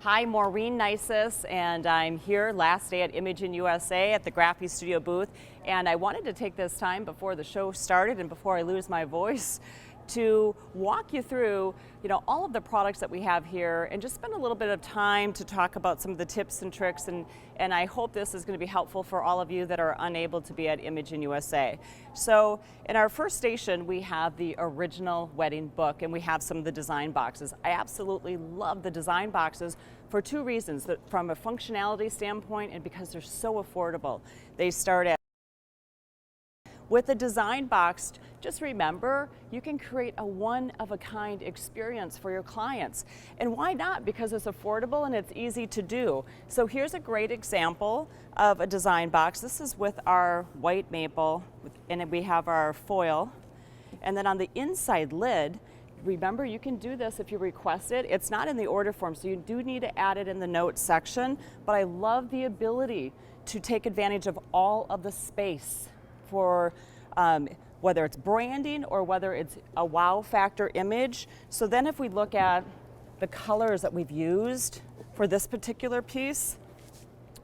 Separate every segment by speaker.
Speaker 1: Hi, Maureen Nisus, and I'm here last day at Imaging USA at the Graphistudio booth, and I wanted to take this time before the show started and before I lose my voice to walk you through, all of the products that we have here and just spend a little bit of time to talk about some of the tips and tricks, and I hope this is going to be helpful for all of you that are unable to be at Imaging USA. So in our first station, we have the original wedding book, and we have some of the design boxes. I absolutely love the design boxes for two reasons, that from a functionality standpoint and because they're so affordable. They start at with the design box, just remember, you can create a one-of-a-kind experience for your clients. And why not? Because it's affordable and it's easy to do. So here's a great example of a design box. This is with our white maple, and we have our foil. And then on the inside lid, remember, you can do this if you request it. It's not in the order form, so you do need to add it in the notes section. But I love the ability to take advantage of all of the space for whether it's branding or whether it's a wow factor image. So then if we look at the colors that we've used for this particular piece,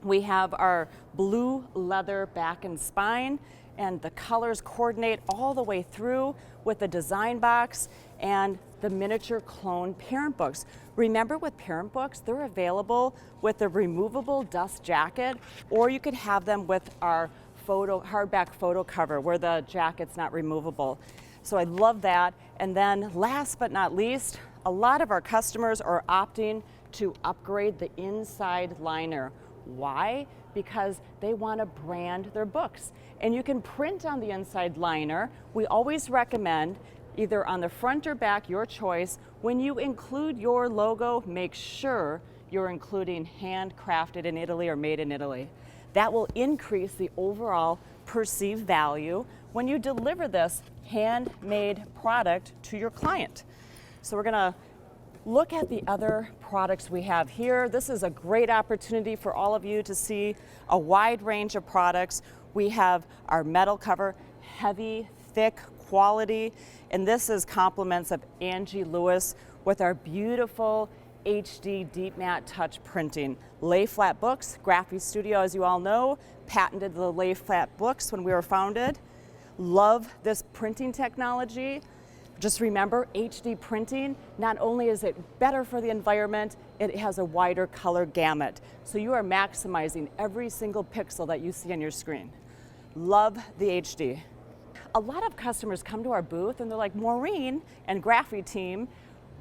Speaker 1: we have our blue leather back and spine, and the colors coordinate all the way through with the design box and the miniature clone parent books. Remember, with parent books, they're available with the removable dust jacket, or you could have them with our hardback photo cover where the jacket's not removable. So I love that. And then last but not least, a lot of our customers are opting to upgrade the inside liner. Why? Because they want to brand their books. And you can print on the inside liner. We always recommend either on the front or back, your choice. When you include your logo, make sure you're including handcrafted in Italy or made in Italy. That will increase the overall perceived value when you deliver this handmade product to your client. So we're gonna look at the other products we have here. This is a great opportunity for all of you to see a wide range of products. We have our metal cover, heavy, thick quality, and this is compliments of Angie Lewis with our beautiful HD deep matte touch printing. Lay flat books, Graphistudio, as you all know, patented the lay flat books when we were founded. Love this printing technology. Just remember, HD printing, not only is it better for the environment, it has a wider color gamut. So you are maximizing every single pixel that you see on your screen. Love the HD. A lot of customers come to our booth and they're like, Maureen and Graphi team,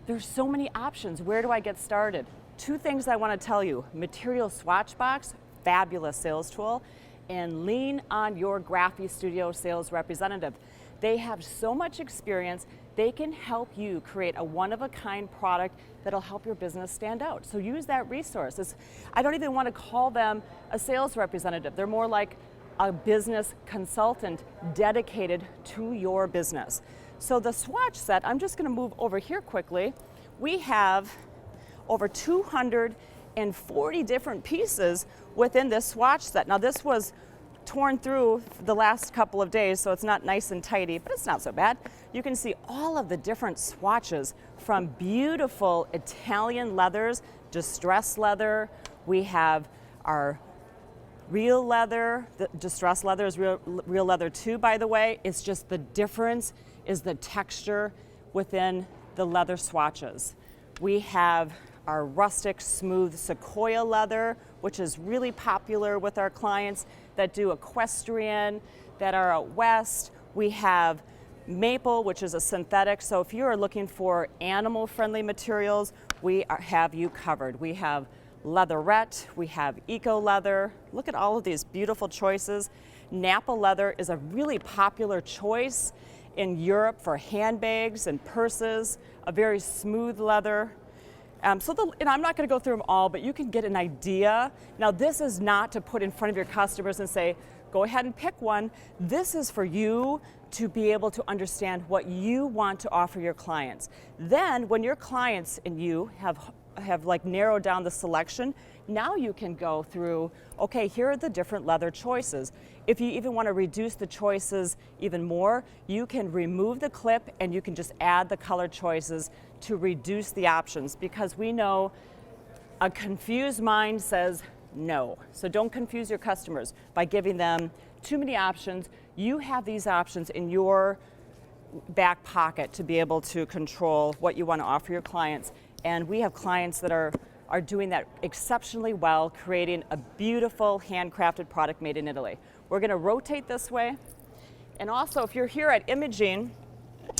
Speaker 1: there's so many options. Where do I get started? Two things I want to tell you. Material Swatch Box, fabulous sales tool, and lean on your Graphistudio sales representative. They have so much experience. They can help you create a one-of-a-kind product that'll help your business stand out. So use that resource. I don't even want to call them a sales representative. They're more like a business consultant dedicated to your business. So the Swatch Set, I'm just going to move over here quickly. We have over 240 different pieces within this Swatch Set. Now this was torn through the last couple of days, so it's not nice and tidy, but it's not so bad. You can see all of the different swatches, from beautiful Italian leathers, distressed leather. We have our real leather. The distressed leather is real leather too, by the way. It's just the difference is the texture within the leather swatches. We have our rustic smooth sequoia leather, which is really popular with our clients that do equestrian, that are out west. We have maple, which is a synthetic. So if you are looking for animal-friendly materials, we have you covered. We have leatherette, we have eco leather. Look at all of these beautiful choices. Napa leather is a really popular choice in Europe for handbags and purses, a very smooth leather. And I'm not going to go through them all, but you can get an idea. Now, this is not to put in front of your customers and say, go ahead and pick one. This is for you to be able to understand what you want to offer your clients. Then, when your clients and you have like narrowed down the selection, now you can go through, okay, here are the different leather choices. If you even want to reduce the choices even more, you can remove the clip and you can just add the color choices to reduce the options, because we know A confused mind says no. So don't confuse your customers by giving them too many options. You have these options in your back pocket to be able to control what you want to offer your clients. And we have clients that are doing that exceptionally well, creating a beautiful handcrafted product made in Italy. We're going to rotate this way. And also, if you're here at Imaging,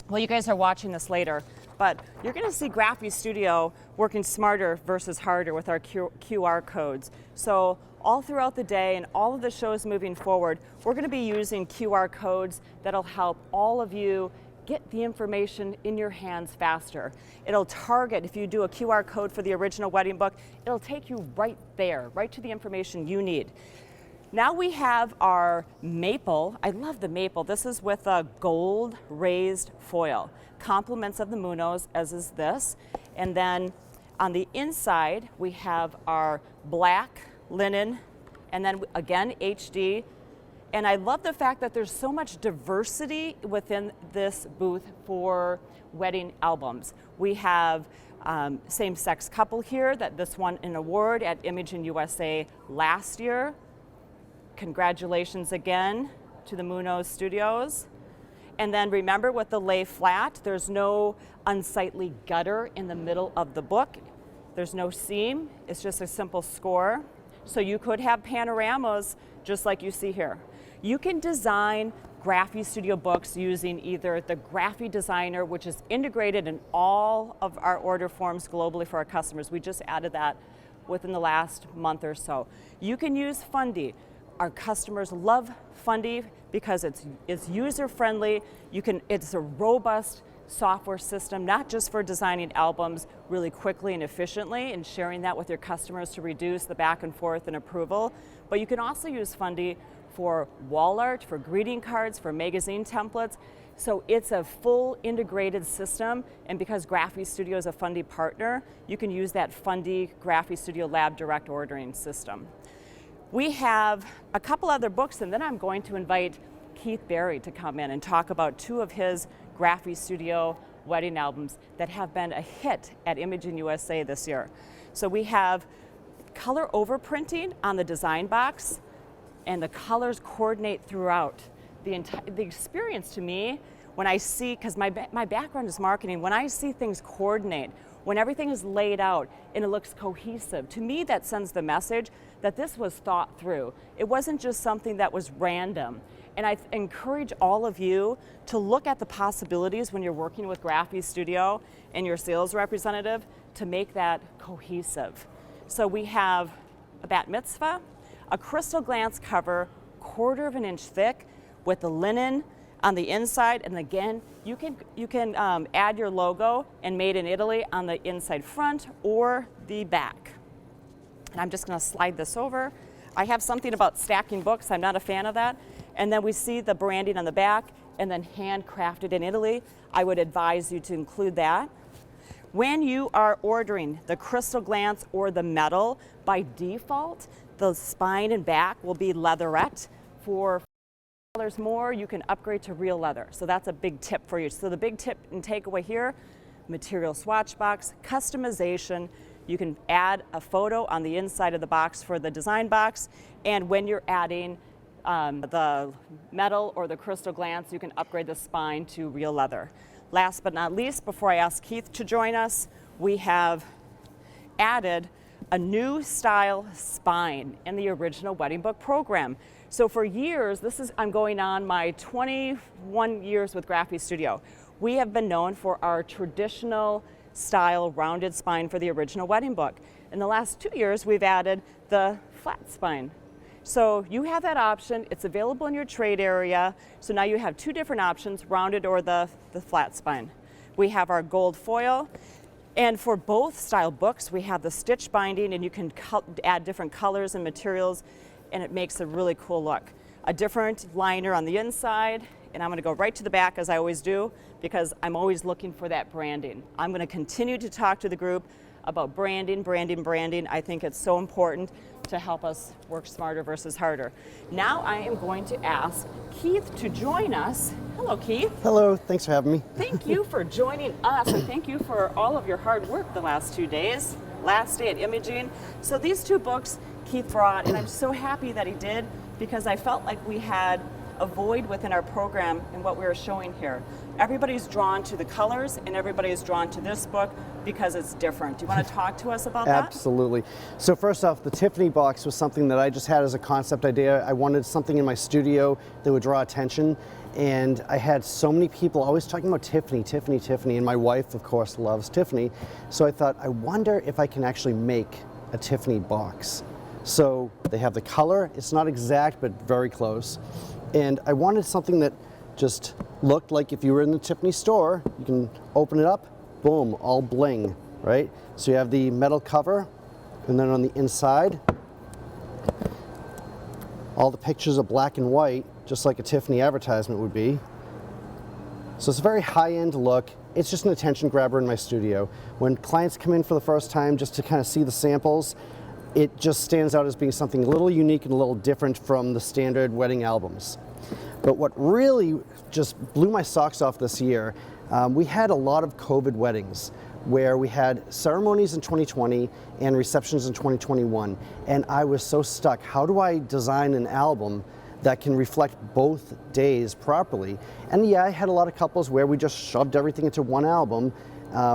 Speaker 1: well, you guys are watching this later, but you're going to see Graphistudio working smarter versus harder with our QR codes. So all throughout the day and all of the shows moving forward, we're going to be using QR codes that'll help all of you get the information in your hands faster. It'll target, if you do a QR code for the original wedding book, it'll take you right there, right to the information you need. Now we have our maple. I love the maple. This is with a gold raised foil. Compliments of the Munos, as is this. And then on the inside, we have our black linen, and then again, HD. And I love the fact that there's so much diversity within this booth for wedding albums. We have same-sex couple here, that this won an award at Imaging USA last year. Congratulations again to the Munoz Studios. And then remember, with the lay flat, there's no unsightly gutter in the middle of the book. There's no seam, it's just a simple score. So you could have panoramas just like you see here. You can design Graphistudio books using either the Graphi Designer, which is integrated in all of our order forms globally for our customers. We just added that within the last month or so. You can use Fundy. Our customers love Fundy because it's user-friendly. It's a robust software system, not just for designing albums really quickly and efficiently and sharing that with your customers to reduce the back and forth and approval, but you can also use Fundy for wall art, for greeting cards, for magazine templates. So it's a full integrated system, and because Graphistudio is a Fundy partner, you can use that Fundy Graphistudio Lab direct ordering system. We have a couple other books, and then I'm going to invite Keith Berry to come in and talk about two of his Graphistudio wedding albums that have been a hit at Imaging USA this year. So we have color overprinting on the design box, and the colors coordinate throughout. The experience to me, when I see, because my background is marketing, when I see things coordinate, when everything is laid out and it looks cohesive, to me that sends the message that this was thought through. It wasn't just something that was random. And I encourage all of you to look at the possibilities when you're working with Graphistudio and your sales representative to make that cohesive. So we have a bat mitzvah, a crystal glance cover, 1/4 of an inch thick, with the linen on the inside, and again, you can add your logo and made in Italy on the inside front or the back. And I'm just going to slide this over. I have something about stacking books. I'm not a fan of that. And then we see the branding on the back, and then handcrafted in Italy. I would advise you to include that. When you are ordering the crystal glance or the metal, by default, the spine and back will be leatherette. For $4 more, you can upgrade to real leather. So that's a big tip for you. So the big tip and takeaway here, material swatch box, customization. You can add a photo on the inside of the box for the design box. And when you're adding the metal or the crystal glance, you can upgrade the spine to real leather. Last but not least, before I ask Keith to join us, we have added a new style spine in the original wedding book program. So for years, I'm going on my 21 years with Graphistudio. We have been known for our traditional style rounded spine for the original wedding book. In the last 2 years, we've added the flat spine. So you have that option. It's available in your trade area. So now you have two different options, rounded or the flat spine. We have our gold foil. And for both style books, we have the stitch binding, and you can add different colors and materials, and it makes a really cool look. A different liner on the inside, and I'm going to go right to the back as I always do, because I'm always looking for that branding. I'm going to continue to talk to the group about branding. I think it's so important to help us work smarter versus harder. Now I am going to ask Keith to join us. Hello, Keith.
Speaker 2: Hello, thanks for having me.
Speaker 1: Thank you for joining us, and thank you for all of your hard work the last 2 days. last day at Imaging. So these two books Keith brought, and I'm so happy that he did, because I felt like we had a void within our program in what we were showing here. Everybody's drawn to the colors, and everybody's drawn to this book because it's different. Do you want to talk to us about that?
Speaker 2: Absolutely. So first off, the Tiffany box was something that I just had as a concept idea. I wanted something in my studio that would draw attention, and I had so many people always talking about Tiffany, Tiffany, Tiffany, and my wife, of course, loves Tiffany. So I thought, I wonder if I can actually make a Tiffany box. So they have the color, it's not exact, but very close. And I wanted something that just looked like if you were in the Tiffany store, you can open it up, boom, all bling, right? So you have the metal cover, and then on the inside, all the pictures are black and white, just like a Tiffany advertisement would be. So it's a very high-end look. It's just an attention grabber in my studio. When clients come in for the first time just to kind of see the samples, it just stands out as being something a little unique and a little different from the standard wedding albums. But what really just blew my socks off this year, we had a lot of COVID weddings where we had ceremonies in 2020 and receptions in 2021. And I was so stuck. How do I design an album that can reflect both days properly? And yeah, I had a lot of couples where we just shoved everything into one album,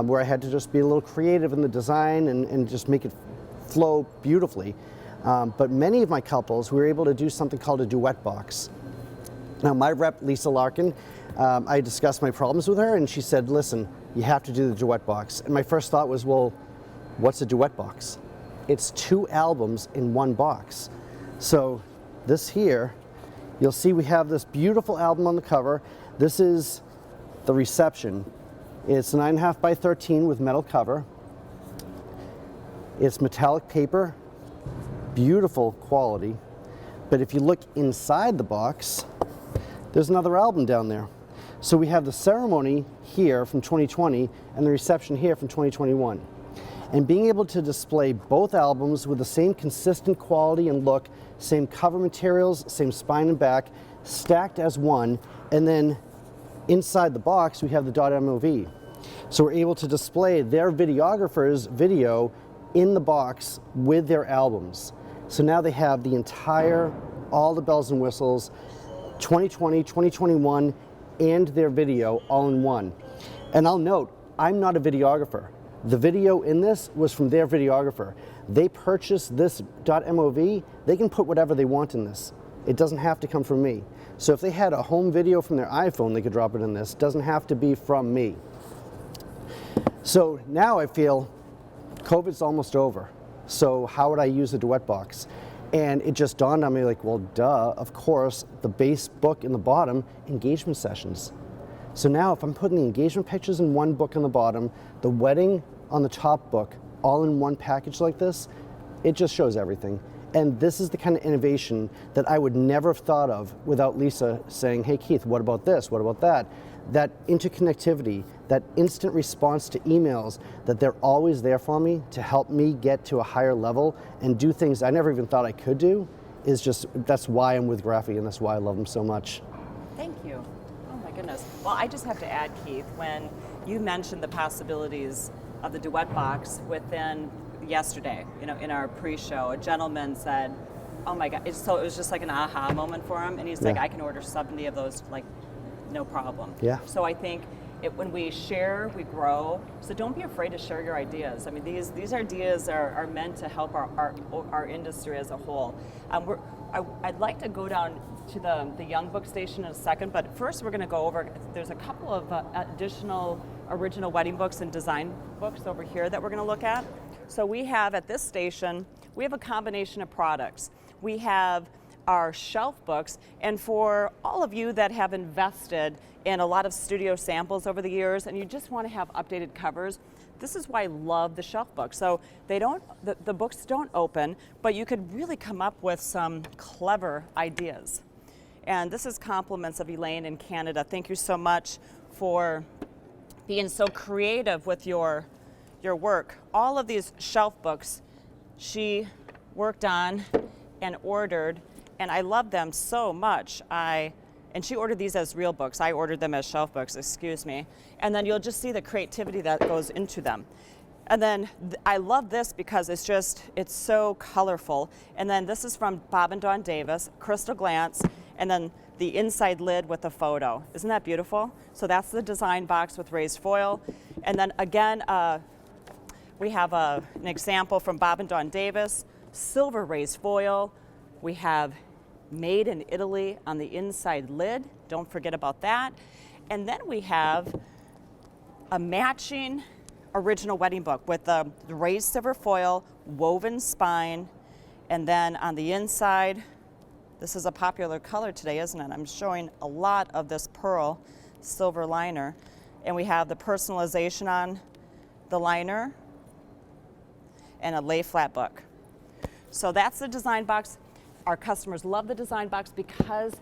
Speaker 2: where I had to just be a little creative in the design and just make it flow beautifully. But many of my couples, we were able to do something called a Duet Box. Now my rep, Lisa Larkin, I discussed my problems with her, and she said, listen, you have to do the Duet Box. And my first thought was, well, what's a Duet Box? It's 2 albums in one box. So this here, you'll see we have this beautiful album on the cover. This is the reception. It's 9.5 by 13 with metal cover. It's metallic paper, beautiful quality. But if you look inside the box, there's another album down there. So we have the ceremony here from 2020 and the reception here from 2021. And being able to display both albums with the same consistent quality and look, same cover materials, same spine and back, stacked as one, and then inside the box we have the .mov. So we're able to display their videographer's video in the box with their albums. So now they have the entire, all the bells and whistles, 2020, 2021, and their video all in one. And I'll note, I'm not a videographer. The video in this was from their videographer. They purchased this .mov, they can put whatever they want in this. It doesn't have to come from me. So if they had a home video from their iPhone, they could drop it in this. It doesn't have to be from me. So now I feel COVID's almost over. So how would I use a Duet Box? And it just dawned on me like, well, duh, of course, the base book in the bottom, engagement sessions. So now if I'm putting the engagement pictures in one book on the bottom, the wedding on the top book, all in one package like this, it just shows everything. And this is the kind of innovation that I would never have thought of without Lisa saying, hey Keith, what about this, what about that? That interconnectivity, that instant response to emails, that they're always there for me to help me get to a higher level and do things I never even thought I could do, is just, that's why I'm with Graphy, and that's why I love them so much.
Speaker 1: Thank you. Oh my goodness. Well, I just have to add, Keith, when you mentioned the possibilities of the Duet Box within yesterday, in our pre-show, a gentleman said, oh my God, so it was just like an aha moment for him, and he's like, I can order 70 of those, like, no problem.
Speaker 2: Yeah.
Speaker 1: So I think when we share, we grow. So don't be afraid to share your ideas. I mean, these ideas are meant to help our industry as a whole. I'd like to go down to the Young Book Station in a second, but first we're going to go over, there's a couple of additional original wedding books and design books over here that we're going to look at. So we have at this station, we have a combination of products. We have our shelf books, and for all of you that have invested in a lot of studio samples over the years and you just want to have updated covers, this is why I love the shelf books. So they don't, the books don't open, but you could really come up with some clever ideas. And this is compliments of Elaine in Canada. Thank you so much for being so creative with your work. All of these shelf books she worked on and ordered, and I love them so much. And she ordered these as real books. I ordered them as shelf books, excuse me. And then you'll just see the creativity that goes into them. And then I love this because it's so colorful. And then this is from Bob and Dawn Davis, Crystal Glance, and then the inside lid with a photo. Isn't that beautiful? So that's the design box with raised foil. And then again, we have an example from Bob and Dawn Davis, silver raised foil. We have made in Italy on the inside lid. Don't forget about that. And then we have a matching original wedding book with the raised silver foil, woven spine, and then on the inside, this is a popular color today, isn't it? I'm showing a lot of this pearl silver liner. And we have the personalization on the liner and a lay flat book. So that's the design box. Our customers love the design box because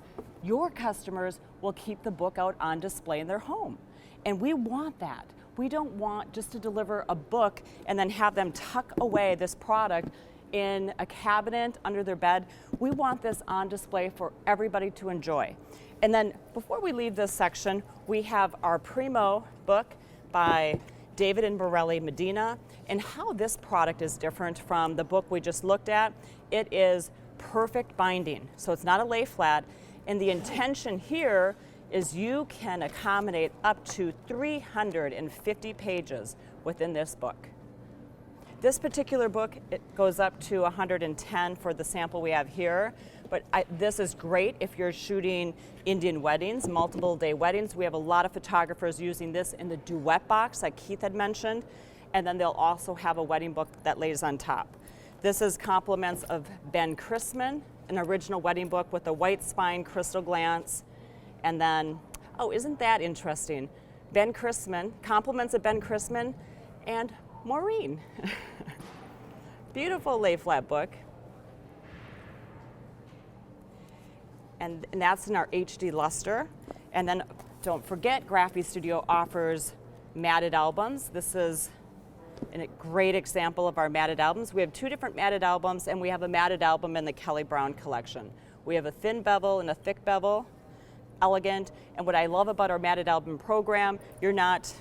Speaker 1: your customers will keep the book out on display in their home. And we want that. We don't want just to deliver a book and then have them tuck away this product in a cabinet under their bed. We want this on display for everybody to enjoy. And then before we leave this section, we have our Primo book by David and Morelli Medina, and how this product is different from the book we just looked at. It is perfect binding, so it's not a lay flat, and the intention here is you can accommodate up to 350 pages within this book. This particular book, it goes up to 110 for the sample we have here, but this is great if you're shooting Indian weddings, multiple day weddings. We have a lot of photographers using this in the Duet Box, like Keith had mentioned, and then they'll also have a wedding book that lays on top. This is compliments of Ben Chrisman, an original wedding book with a white spine, crystal glance, and then, oh, isn't that interesting? Ben Chrisman, compliments of Ben Chrisman, and Maureen. Beautiful lay flat book. And that's in our HD luster. And then don't forget, Graphistudio offers matted albums. This is a great example of our matted albums. We have two different matted albums, and we have a matted album in the Kelly Brown collection. We have a thin bevel and a thick bevel, elegant. And what I love about our matted album program, you're not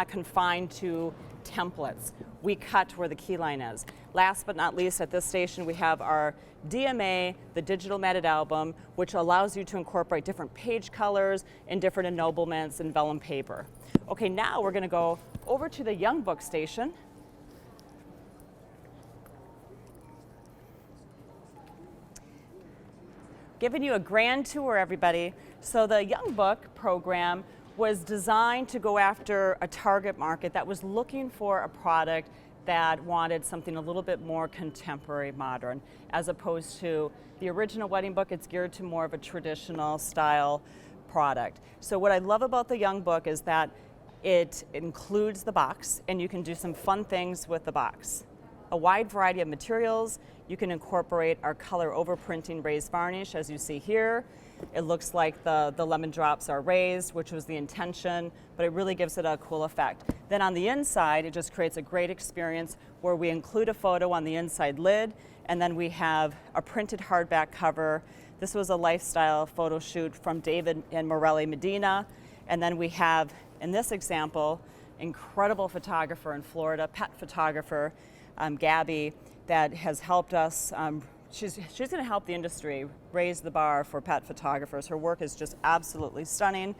Speaker 1: confined to templates. We cut where the key line is. Last but not least, at this station, we have our DMA, the digital matted album, which allows you to incorporate different page colors and different ennoblements in vellum paper. Okay, now we're going to go over to the Young Book station. Giving you a grand tour, everybody. So the Young Book program was designed to go after a target market that was looking for a product that wanted something a little bit more contemporary, modern, as opposed to the original wedding book. It's geared to more of a traditional style product. So what I love about the Young Book is that it includes the box, and you can do some fun things with the box. A wide variety of materials. You can incorporate our color overprinting raised varnish, as you see here. It looks like the lemon drops are raised, which was the intention, but it really gives it a cool effect. Then on the inside, it just creates a great experience where we include a photo on the inside lid, and then we have a printed hardback cover. This was a lifestyle photo shoot from David and Morelli Medina. And then we have, in this example, incredible photographer in Florida, pet photographer, Gabby, that has helped us. She's going to help the industry raise the bar for pet photographers. Her work is just absolutely stunning.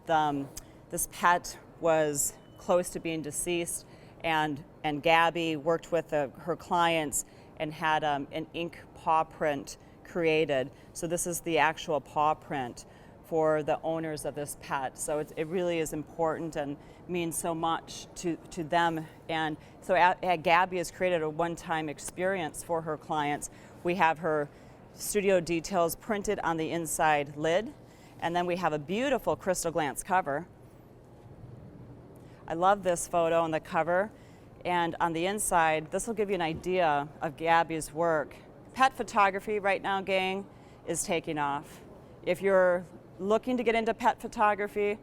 Speaker 1: This pet was close to being deceased, and Gabby worked with her clients and had an ink paw print created. So this is the actual paw print for the owners of this pet. So it really is important and means so much to them. And so Gabby has created a one-time experience for her clients. We have her studio details printed on the inside lid, and then we have a beautiful crystal glance cover. I love this photo on the cover, and on the inside, this will give you an idea of Gabby's work. Pet photography right now, gang, is taking off. If you're looking to get into pet photography,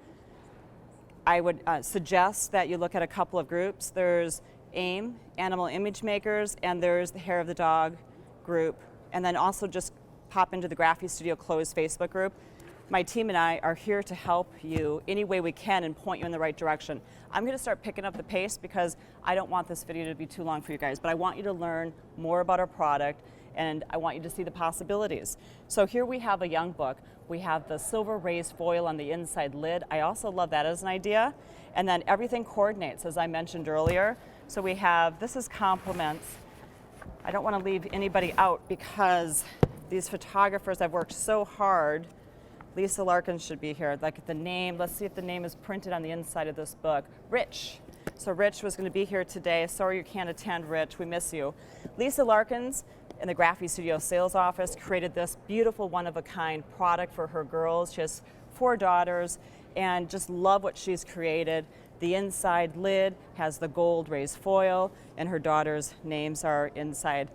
Speaker 1: I would suggest that you look at a couple of groups. There's AIM, Animal Image Makers, and there's the Hair of the Dog group, and then also just pop into the Graphistudio closed Facebook group. my team and I are here to help you any way we can and point you in the right direction. I'm going to start picking up the pace because I don't want this video to be too long for you guys, but I want you to learn more about our product and I want you to see the possibilities. So here we have a young book. We have the silver raised foil on the inside lid. I also love that as an idea. And then everything coordinates, as I mentioned earlier. So we have, this is compliments. I don't want to leave anybody out because these photographers have worked so hard. Lisa Larkin should be here. Like the name, let's see if the name is printed on the inside of this book. Rich. So Rich was going to be here today. Sorry you can't attend, Rich. We miss you. Lisa Larkins in the Graphistudio sales office created this beautiful one-of-a-kind product for her girls. She has 4 daughters and just love what she's created. The inside lid has the gold raised foil and her daughters' names are inside.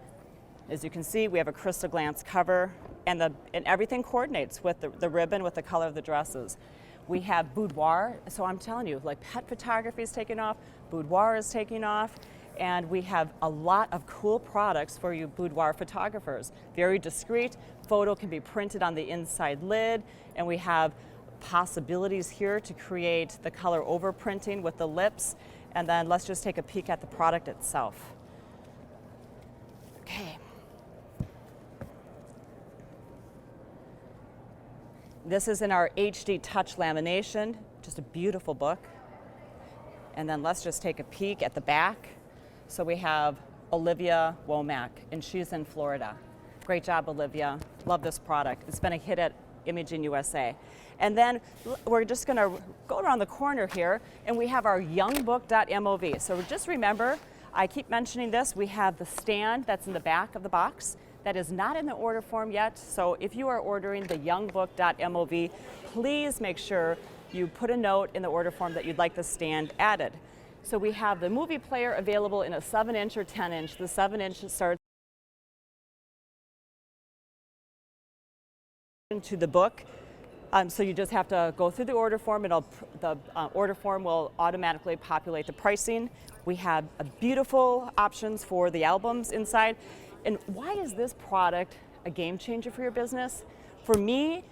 Speaker 1: As you can see, we have a crystal glance cover and everything coordinates with the ribbon with the color of the dresses. We have boudoir, so I'm telling you, like pet photography is taking off, boudoir is taking off, and we have a lot of cool products for you boudoir photographers. Very discreet, photo can be printed on the inside lid, and we have possibilities here to create the color overprinting with the lips, and then let's just take a peek at the product itself. Okay. This is in our HD touch lamination, just a beautiful book. And then let's just take a peek at the back. So we have Olivia Womack, and she's in Florida. Great job, Olivia. Love this product. It's been a hit at Imaging USA. And then we're just gonna go around the corner here, and we have our youngbook.mov. So just remember, I keep mentioning this, we have the stand that's in the back of the box. That is not in the order form yet, so if you are ordering the youngbook.mov, please make sure you put a note in the order form that you'd like the stand added. So we have the movie player available in a 7-inch or 10-inch. The 7-inch starts into the book. So you just have to go through the order form. The order form will automatically populate the pricing. We have beautiful options for the albums inside. And why is this product a game changer for your business? For me,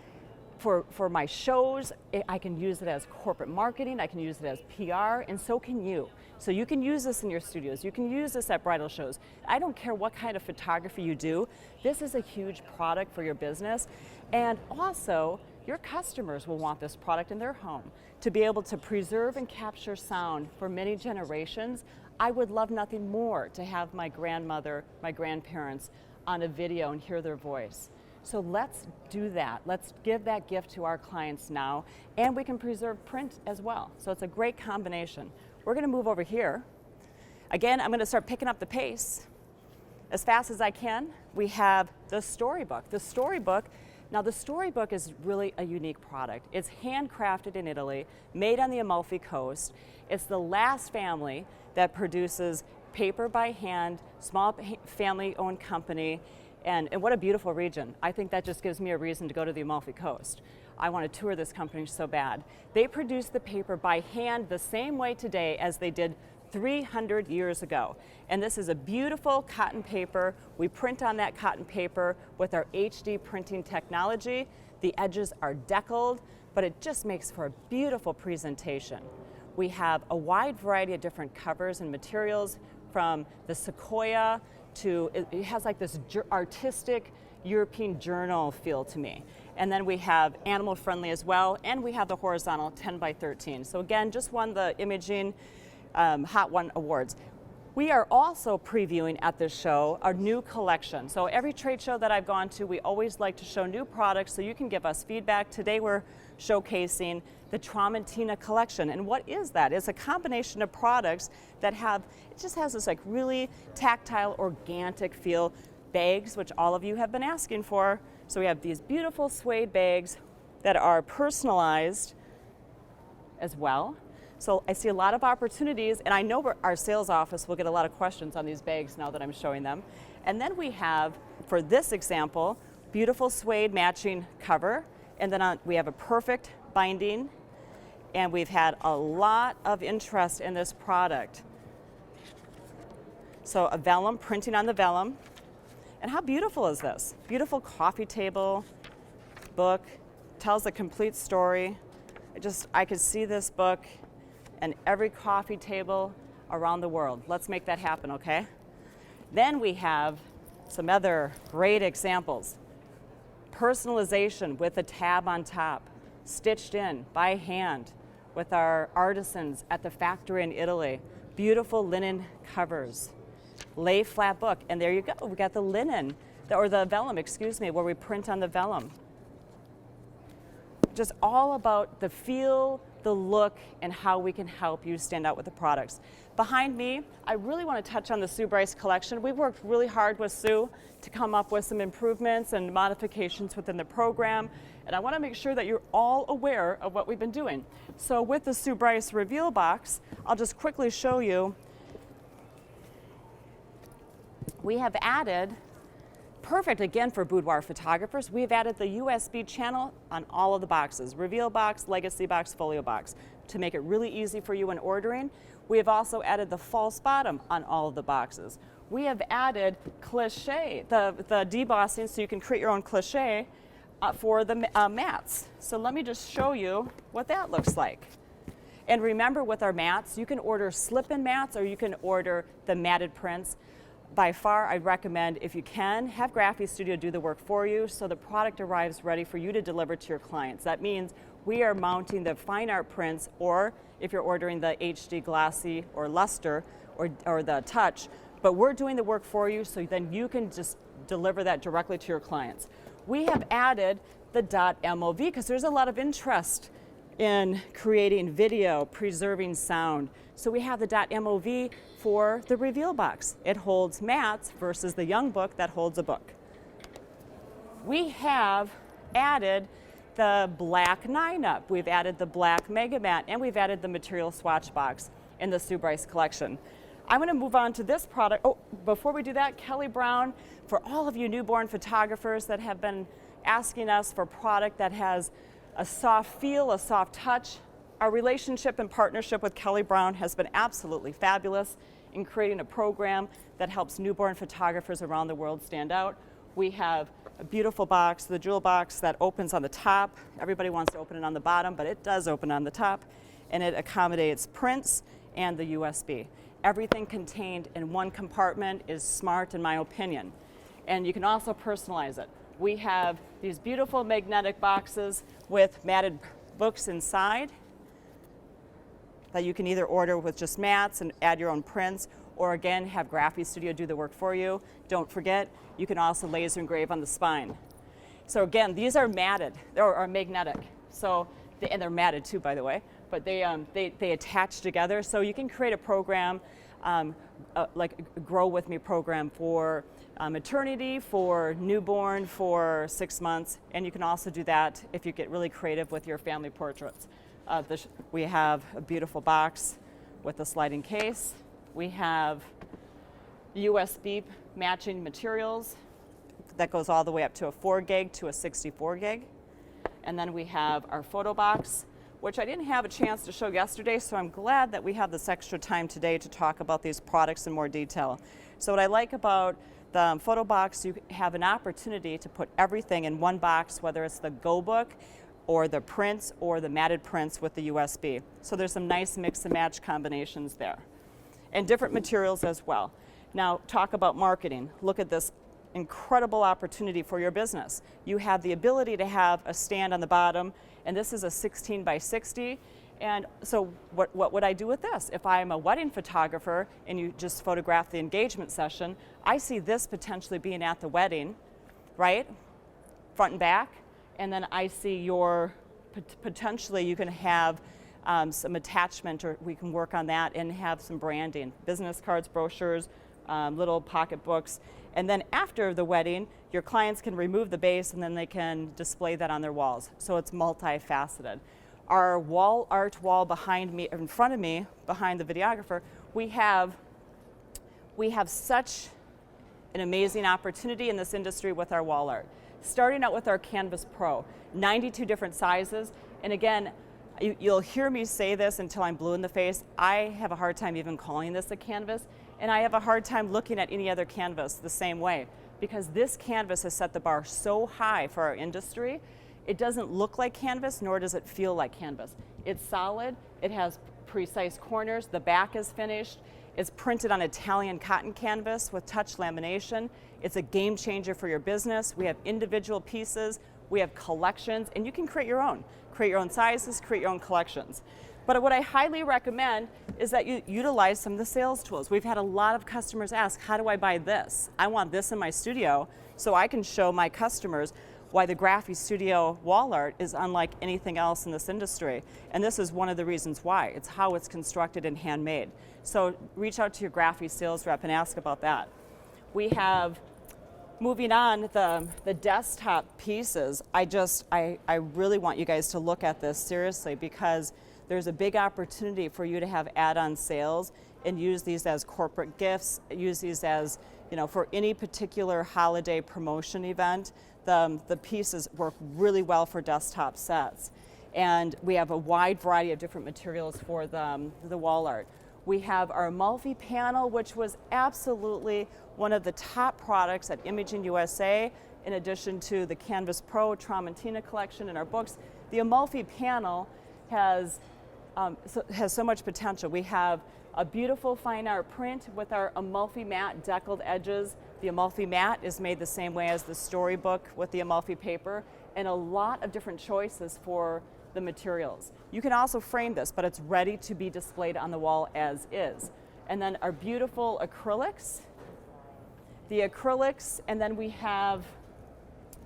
Speaker 1: for my shows, I can use it as corporate marketing, I can use it as PR, and so can you. So you can use this in your studios, you can use this at bridal shows. I don't care what kind of photography you do, this is a huge product for your business. And also, your customers will want this product in their home. To be able to preserve and capture sound for many generations, I would love nothing more to have my grandmother, my grandparents on a video and hear their voice. So let's do that. Let's give that gift to our clients now, and we can preserve print as well. So it's a great combination. We're gonna move over here. Again, I'm gonna start picking up the pace as fast as I can. We have the Storybook. The Storybook, now the Storybook is really a unique product. It's handcrafted in Italy, made on the Amalfi Coast. It's the last family that produces paper by hand, small family-owned company, and what a beautiful region. I think that just gives me a reason to go to the Amalfi Coast. I want to tour this company so bad. They produce the paper by hand the same way today as they did 300 years ago. And this is a beautiful cotton paper. We print on that cotton paper with our HD printing technology. The edges are deckled, but it just makes for a beautiful presentation. We have a wide variety of different covers and materials, from the sequoia to, it has like this artistic European journal feel to me. And then we have animal friendly as well, and we have the horizontal 10 by 13. So again, just won the Imaging Hot One Awards. We are also previewing at this show our new collection. So every trade show that I've gone to, we always like to show new products so you can give us feedback. Today we're showcasing the Traumatina Collection. And what is that? It's a combination of products that have, it just has this like really tactile, organic feel. Bags, which all of you have been asking for. So we have these beautiful suede bags that are personalized as well. So I see a lot of opportunities, and I know our sales office will get a lot of questions on these bags now that I'm showing them. And then we have, for this example, beautiful suede matching cover, and then we have a perfect binding, and we've had a lot of interest in this product. So a vellum, printing on the vellum. And how beautiful is this? Beautiful coffee table, book, tells a complete story. I could see this book and every coffee table around the world. Let's make that happen, okay? Then we have some other great examples. Personalization with a tab on top, stitched in by hand with our artisans at the factory in Italy. Beautiful linen covers, lay flat book, and there you go. We got the linen, or the vellum, excuse me, where we print on the vellum. Just all about the feel, the look, and how we can help you stand out with the products. Behind me, I really want to touch on the Sue Bryce collection. We've worked really hard with Sue to come up with some improvements and modifications within the program, and I want to make sure that you're all aware of what we've been doing. So with the Sue Bryce reveal box, I'll just quickly show you. We have added, perfect again for boudoir photographers, we've added the USB channel on all of the boxes, reveal box, legacy box, folio box, to make it really easy for you when ordering. We have also added the false bottom on all of the boxes. We have added cliche, the debossing, so you can create your own cliche for the mats. So let me just show you what that looks like. And remember, with our mats, you can order slip-in mats or you can order the matted prints. By far, I'd recommend, if you can, have Graphistudio do the work for you so the product arrives ready for you to deliver to your clients. That means we are mounting the fine art prints, or if you're ordering the HD glossy or luster or the touch, but we're doing the work for you so then you can just deliver that directly to your clients. We have added the .mov because there's a lot of interest in creating video, preserving sound. So we have the .mov for the reveal box. It holds mats versus the young book that holds a book. We have added the black 9-up. We've added the black mega mat, and we've added the material swatch box in the Sue Bryce collection. I'm going to move on to this product. Oh, before we do that, Kelly Brown, for all of you newborn photographers that have been asking us for product that has a soft feel, a soft touch, our relationship and partnership with Kelly Brown has been absolutely fabulous in creating a program that helps newborn photographers around the world stand out. We have a beautiful box, the jewel box that opens on the top. Everybody wants to open it on the bottom, but it does open on the top, and it accommodates prints and the USB. Everything contained in one compartment is smart, in my opinion. And you can also personalize it. We have these beautiful magnetic boxes with matted books inside that you can either order with just mats and add your own prints, or again, have Graphistudio do the work for you. Don't forget, you can also laser engrave on the spine. So again, these are matted, or are magnetic. So, and they're matted too, by the way, but they attach together. So you can create a program, like a Grow With Me program for maternity, for newborn, for 6 months, and you can also do that if you get really creative with your family portraits. We have a beautiful box with a sliding case. We have USB matching materials that goes all the way up to a 4 gig to a 64 gig. And then we have our photo box, which I didn't have a chance to show yesterday, so I'm glad that we have this extra time today to talk about these products in more detail. So what I like about the photo box, you have an opportunity to put everything in one box, whether it's the Go Book or the prints or the matted prints with the USB. So there's some nice mix and match combinations there. And different materials as well. Now, talk about marketing. Look at this incredible opportunity for your business. You have the ability to have a stand on the bottom, and this is a 16 by 60. And so what would I do with this? If I'm a wedding photographer and you just photograph the engagement session, I see this potentially being at the wedding, right? Front and back. And then I see your, potentially you can have some attachment, or we can work on that and have some branding, business cards, brochures, little pocket books. And then after the wedding, your clients can remove the base and then they can display that on their walls. So it's multifaceted. Our wall art wall behind me, in front of me, behind the videographer, we have such an amazing opportunity in this industry with our wall art. Starting out with our Canvas Pro, 92 different sizes. And again, you'll hear me say this until I'm blue in the face. I have a hard time even calling this a canvas, and I have a hard time looking at any other canvas the same way, because this canvas has set the bar so high for our industry, It doesn't look like canvas, nor does it feel like canvas. It's solid, it has precise corners, the back is finished, it's printed on Italian cotton canvas with touch lamination. It's a game changer for your business. We have individual pieces, we have collections, and you can create your own. Create your own sizes, create your own collections. But what I highly recommend is that you utilize some of the sales tools. We've had a lot of customers ask, how do I buy this? I want this in my studio so I can show my customers why the Graphistudio wall art is unlike anything else in this industry. And this is one of the reasons why. It's how it's constructed and handmade. So reach out to your Graphi sales rep and ask about that. We have, moving on, the desktop pieces. I really want you guys to look at this seriously, because there's a big opportunity for you to have add-on sales and use these as corporate gifts, use these as, for any particular holiday promotion event. The pieces work really well for desktop sets. And we have a wide variety of different materials for the wall art. We have our Amalfi panel, which was absolutely one of the top products at Imaging USA, in addition to the Canvas Pro, Traumatina Collection, and our books. The Amalfi panel has so much potential. We have a beautiful fine art print with our Amalfi matte deckled edges. The Amalfi matte is made the same way as the Storybook with the Amalfi paper, and a lot of different choices for the materials. You can also frame this, but it's ready to be displayed on the wall as is. And then our beautiful acrylics, and then we have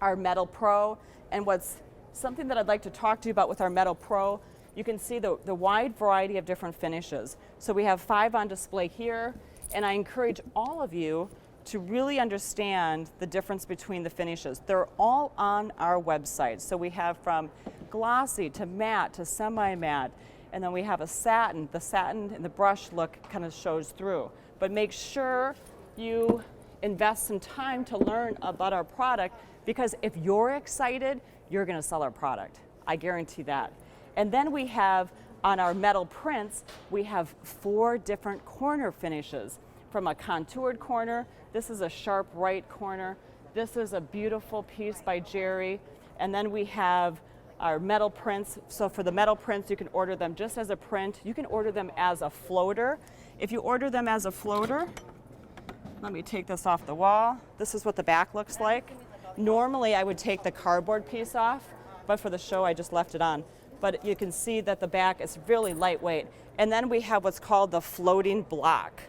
Speaker 1: our Metal Pro. And what's something that I'd like to talk to you about with our Metal Pro, you can see the wide variety of different finishes. So we have 5 on display here, and I encourage all of you to really understand the difference between the finishes. They're all on our website. So we have from glossy to matte to semi-matte, and then we have a satin. The satin and the brush look kind of shows through. But make sure you invest some time to learn about our product, because if you're excited, you're gonna sell our product. I guarantee that. And then we have, on our metal prints, we have 4 different corner finishes. From a contoured corner, this is a sharp right corner, this is a beautiful piece by Jerry, and then we have our metal prints. So for the metal prints, you can order them just as a print. You can order them as a floater. If you order them as a floater, let me take this off the wall. This is what the back looks like. Normally I would take the cardboard piece off, but for the show I just left it on. But you can see that the back is really lightweight. And then we have what's called the floating block.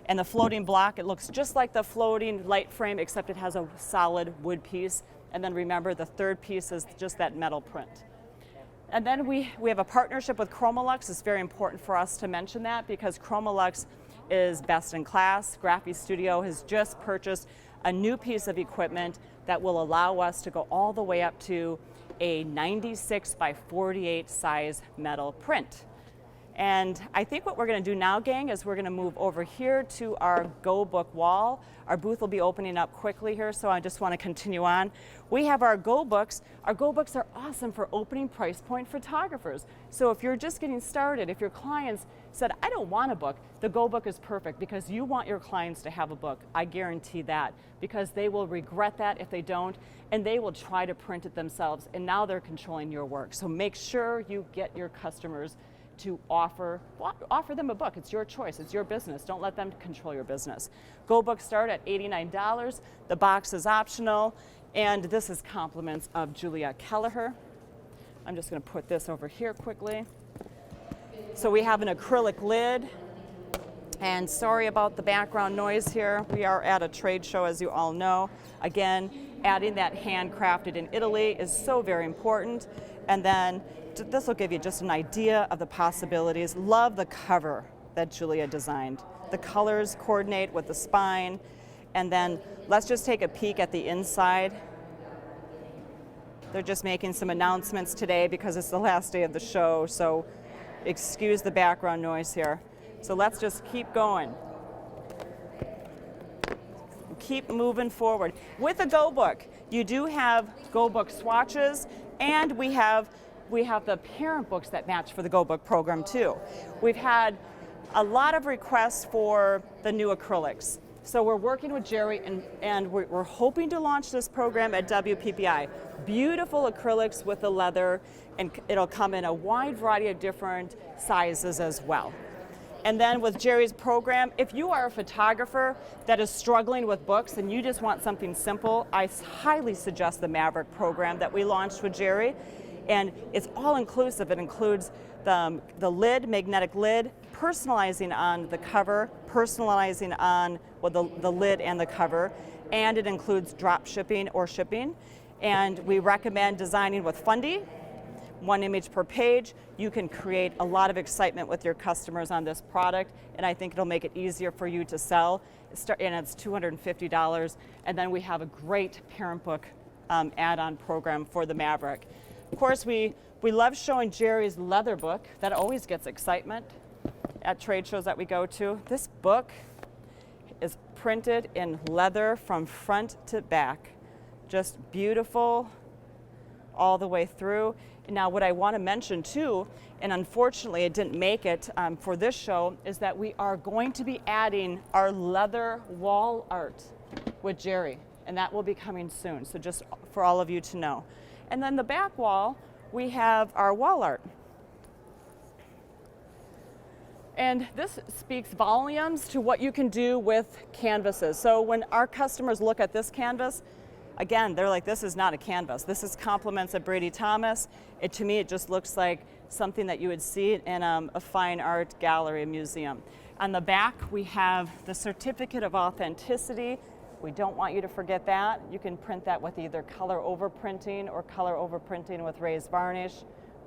Speaker 1: And the floating block, it looks just like the floating light frame, except it has a solid wood piece. And then remember, the third piece is just that metal print. And then we have a partnership with Chromolux. It's very important for us to mention that, because Chromolux is best in class. Graphistudio has just purchased a new piece of equipment that will allow us to go all the way up to a 96 by 48 size metal print. And I think what we're going to do now, gang, is we're going to move over here to our Go Book wall. Our booth will be opening up quickly here, so I just want to continue on. We have our Go Books. Our Go Books are awesome for opening price point photographers. So if you're just getting started, if your clients said, I don't want a book, the Go Book is perfect, because you want your clients to have a book. I guarantee that, because they will regret that if they don't, and they will try to print it themselves, and now they're controlling your work. So make sure you get your customers to offer them a book. It's your choice, it's your business. Don't let them control your business. Go Books start at $89. The box is optional, and this is compliments of Julia Kelleher. I'm just going to put this over here quickly. So we have an acrylic lid, and sorry about the background noise here. We are at a trade show, as you all know. Again, adding that handcrafted in Italy is so very important. And then this will give you just an idea of the possibilities. Love the cover that Julia designed. The colors coordinate with the spine. And then let's just take a peek at the inside. They're just making some announcements today because it's the last day of the show, so excuse the background noise here. So let's just keep going. Keep moving forward. With a Go Book, you do have Go Book swatches, and we have the parent books that match for the Go Book program too. We've had a lot of requests for the new acrylics. So we're working with Jerry, and we're hoping to launch this program at WPPI. Beautiful acrylics with the leather, and it'll come in a wide variety of different sizes as well. And then with Jerry's program, if you are a photographer that is struggling with books and you just want something simple, I highly suggest the Maverick program that we launched with Jerry. And it's all inclusive. It includes the lid, magnetic lid, personalizing on the cover, personalizing on the lid and the cover, and it includes drop shipping or shipping. And we recommend designing with Fundy, 1 image per page. You can create a lot of excitement with your customers on this product, and I think it'll make it easier for you to sell. And it's $250. And then we have a great parent book add-on program for the Maverick. Of course, we love showing Jerry's leather book. That always gets excitement at trade shows that we go to. This book is printed in leather from front to back. Just beautiful all the way through. Now, what I want to mention too, and unfortunately it didn't make it for this show, is that we are going to be adding our leather wall art with Jerry, and that will be coming soon, so just for all of you to know. And then the back wall, we have our wall art. And this speaks volumes to what you can do with canvases. So when our customers look at this canvas, again, they're like, this is not a canvas. This is compliments of Brady Thomas. To me, it just looks like something that you would see in a fine art gallery, a museum. On the back, we have the certificate of authenticity. We don't want you to forget that. You can print that with either color overprinting or color overprinting with raised varnish.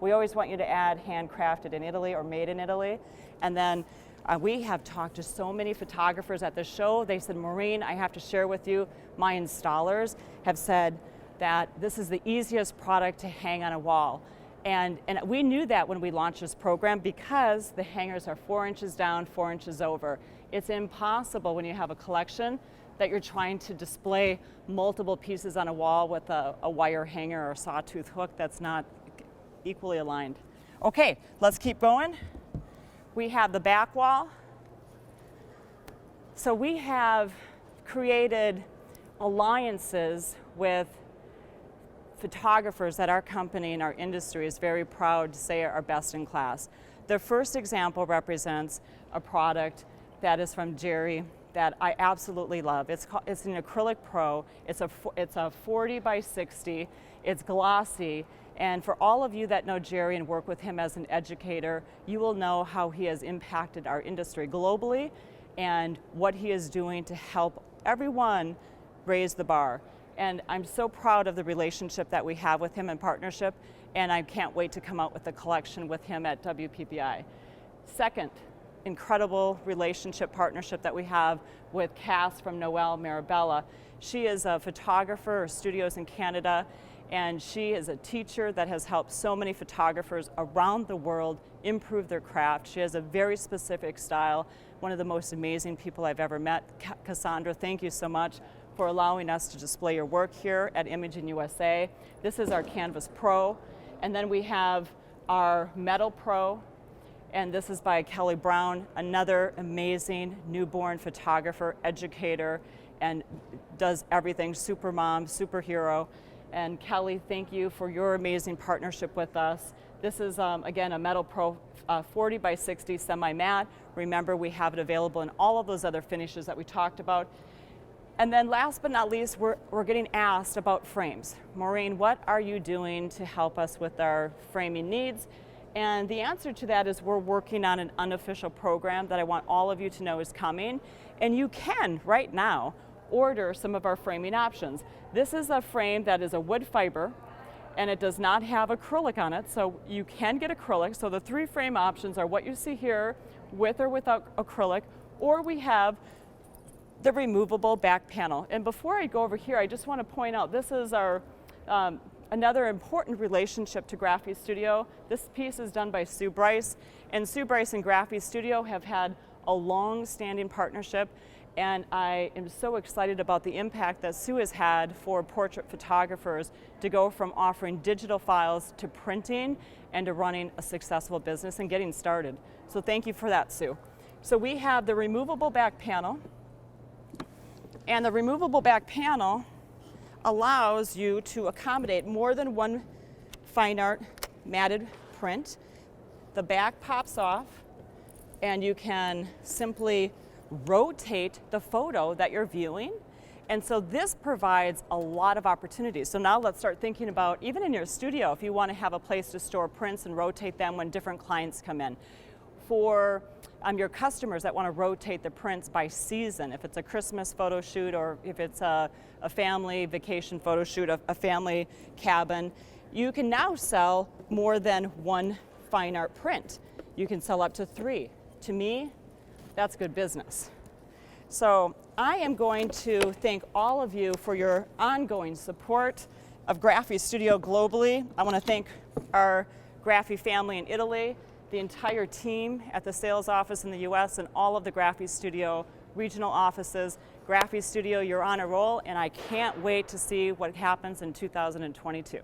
Speaker 1: We always want you to add handcrafted in Italy or made in Italy. And then we have talked to so many photographers at the show. They said, Maureen, I have to share with you, my installers have said that this is the easiest product to hang on a wall. And we knew that when we launched this program because the hangers are 4 inches down, 4 inches over. It's impossible when you have a collection that you're trying to display multiple pieces on a wall with a wire hanger or sawtooth hook that's not equally aligned. Okay, let's keep going. We have the back wall. So we have created alliances with photographers that our company and our industry is very proud to say are best in class. The first example represents a product that is from Jerry that I absolutely love. It's an Acrylic Pro. It's a 40 by 60. It's glossy. And for all of you that know Jerry and work with him as an educator, you will know how he has impacted our industry globally and what he is doing to help everyone raise the bar. And I'm so proud of the relationship that we have with him in partnership, and I can't wait to come out with the collection with him at WPPI. Second, incredible relationship partnership that we have with Cass from Noel Marabella. She is a photographer, her studio's in Canada, and she is a teacher that has helped so many photographers around the world improve their craft. She has a very specific style, one of the most amazing people I've ever met. Cassandra, thank you so much for allowing us to display your work here at Imaging USA. This is our Canvas Pro, and then we have our Metal Pro, and this is by Kelly Brown, another amazing newborn photographer, educator, and does everything, super mom, superhero. And Kelly, thank you for your amazing partnership with us. This is, again, a Metal Pro 40 by 60 semi-matte. Remember, we have it available in all of those other finishes that we talked about. And then last but not least, we're getting asked about frames. Maureen, what are you doing to help us with our framing needs? And the answer to that is we're working on an unofficial program that I want all of you to know is coming. And you can, right now, order some of our framing options. This is a frame that is a wood fiber, and it does not have acrylic on it, so you can get acrylic. So the 3 frame options are what you see here, with or without acrylic, or we have the removable back panel. And before I go over here, I just want to point out this is our another important relationship to Graphistudio. This piece is done by Sue Bryce, and Sue Bryce and Graphistudio have had a long-standing partnership, and I am so excited about the impact that Sue has had for portrait photographers to go from offering digital files to printing and to running a successful business and getting started. So thank you for that, Sue. So we have the removable back panel. And the removable back panel allows you to accommodate more than one fine art matted print. The back pops off and you can simply rotate the photo that you're viewing. And so this provides a lot of opportunities. So now let's start thinking about, even in your studio, if you want to have a place to store prints and rotate them when different clients come in. For your customers that want to rotate the prints by season, if it's a Christmas photo shoot or if it's a family vacation photo shoot, a family cabin, you can now sell more than one fine art print. You can sell up to 3. To me, that's good business. So I am going to thank all of you for your ongoing support of Graphistudio globally. I want to thank our Graphi family in Italy, the entire team at the sales office in the US, and all of the Graphistudio regional offices. Graphistudio, you're on a roll, and I can't wait to see what happens in 2022.